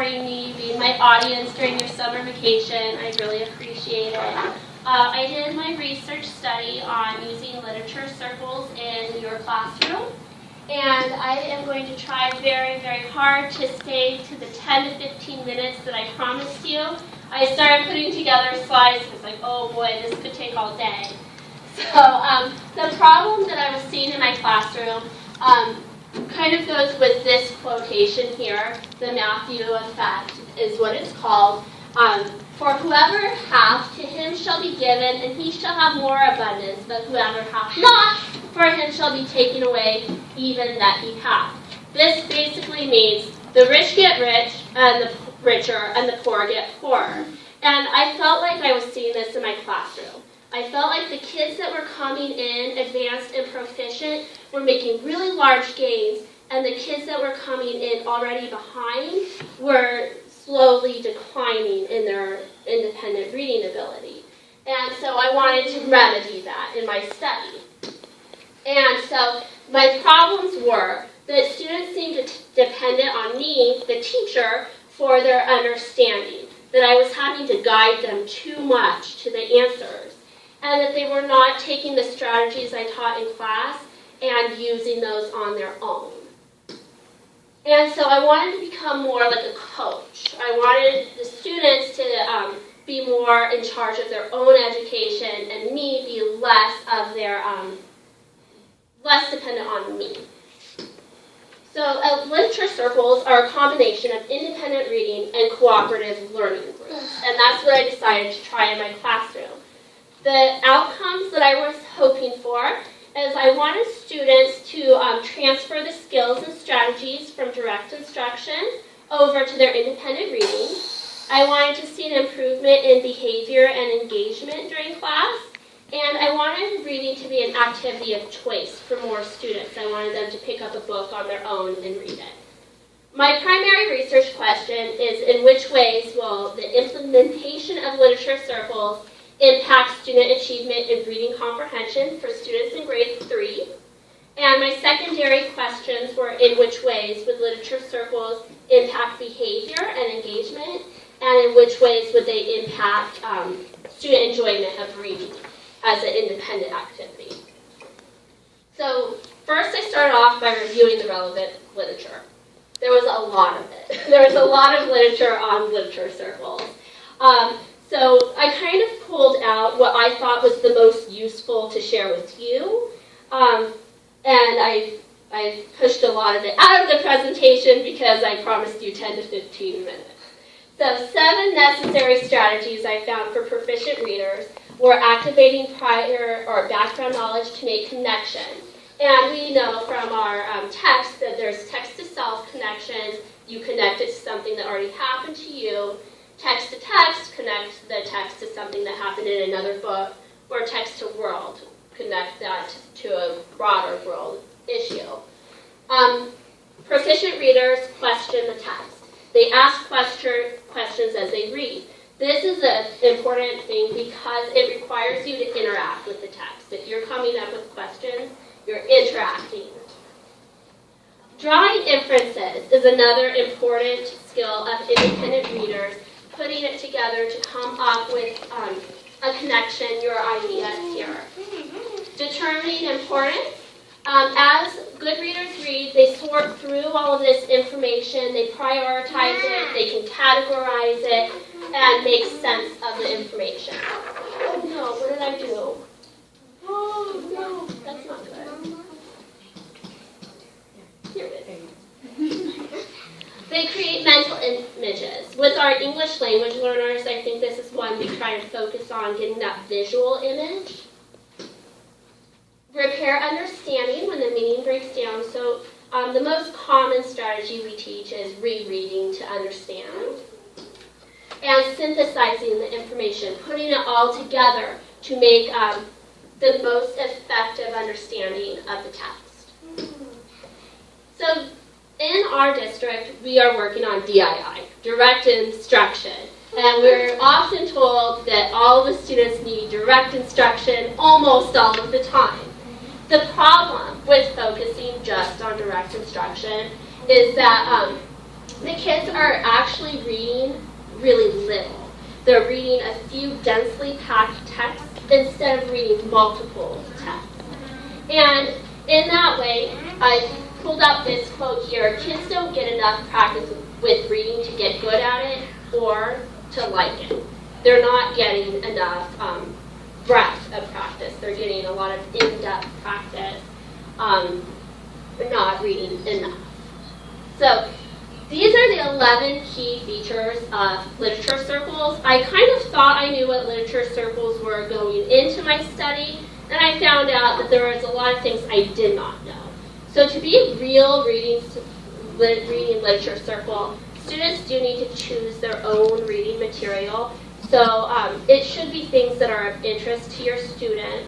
supporting me, being my audience during your summer vacation. I really appreciate it. I did my research study on using literature circles in your classroom. And I am going to try very, very hard to stay to the 10 to 15 minutes that I promised you. I started putting together slides. I was like, oh boy, this could take all day. So the problem that I was seeing in my classroom kind of goes with this quotation here. The Matthew effect is what it's called. For whoever hath, to him shall be given, and he shall have more abundance. But whoever hath not, for him shall be taken away, even that he hath. This basically means the rich get rich, and the richer, and the poor get poorer. And I felt like I was seeing this in my classroom. I felt like the kids that were coming in, advanced and proficient, were making really large gains, and the kids that were coming in already behind were slowly declining in their independent reading ability. And so I wanted to remedy that in my study. And so my problems were that students seemed dependent on me, the teacher, for their understanding, that I was having to guide them too much to the answers, and that they were not taking the strategies I taught in class and using those on their own. And so I wanted to become more like a coach. I wanted the students to be more in charge of their own education, and me be less of their less dependent on me. So literature circles are a combination of independent reading and cooperative learning groups, and that's what I decided to try in my classroom. The outcomes that I was hoping for is I wanted students to transfer the skills and strategies from direct instruction over to their independent reading. I wanted to see an improvement in behavior and engagement during class, and I wanted reading to be an activity of choice for more students. I wanted them to pick up a book on their own and read it. My primary research question is, in which ways will the implementation of literature circles impact student achievement in reading comprehension for students in grade 3? And my secondary questions were, in which ways would literature circles impact behavior and engagement, and in which ways would they impact student enjoyment of reading as an independent activity? So first I started off by reviewing the relevant literature. There was a lot of it. There was a lot of literature on literature circles. So I kind of pulled out what I thought was the most useful to share with you, and I pushed a lot of it out of the presentation because I promised you 10 to 15 minutes. So 7 necessary strategies I found for proficient readers were activating prior or background knowledge to make connections. And we know from our text that there's text-to-self connections. You connect it to something that already happened to you. Text-to-text, connect the text to something that happened in another book, or text-to-world, connect that to a broader world issue. Proficient readers question the text. They ask questions as they read. This is an important thing because it requires you to interact with the text. If you're coming up with questions, you're interacting. Drawing inferences is another important skill of independent readers, putting it together to come up with a connection, your ideas here. Determining importance. As good readers read, they sort through all of this information, they prioritize it, they can categorize it, and make sense of the information. Oh no, what did I do? Oh no, that's not good. Here it is. They create mental images. With our English language learners, I think this is one we try to focus on, getting that visual image. Repair understanding when the meaning breaks down. So the most common strategy we teach is rereading to understand. And synthesizing the information, putting it all together to make the most effective understanding of the text. So in our district, we are working on DII, direct instruction. And we're often told that all of the students need direct instruction almost all of the time. The problem with focusing just on direct instruction is that the kids are actually reading really little. They're reading a few densely packed texts instead of reading multiple texts. And in that way, I pulled up this quote here: kids don't get enough practice with reading to get good at it or to like it. They're not getting enough breadth of practice. They're getting a lot of in-depth practice, but not reading enough. So these are the 11 key features of literature circles. I kind of thought I knew what literature circles were going into my study, and I found out that there was a lot of things I did not know. So to be a real reading literature circle, students do need to choose their own reading material. So it should be things that are of interest to your student.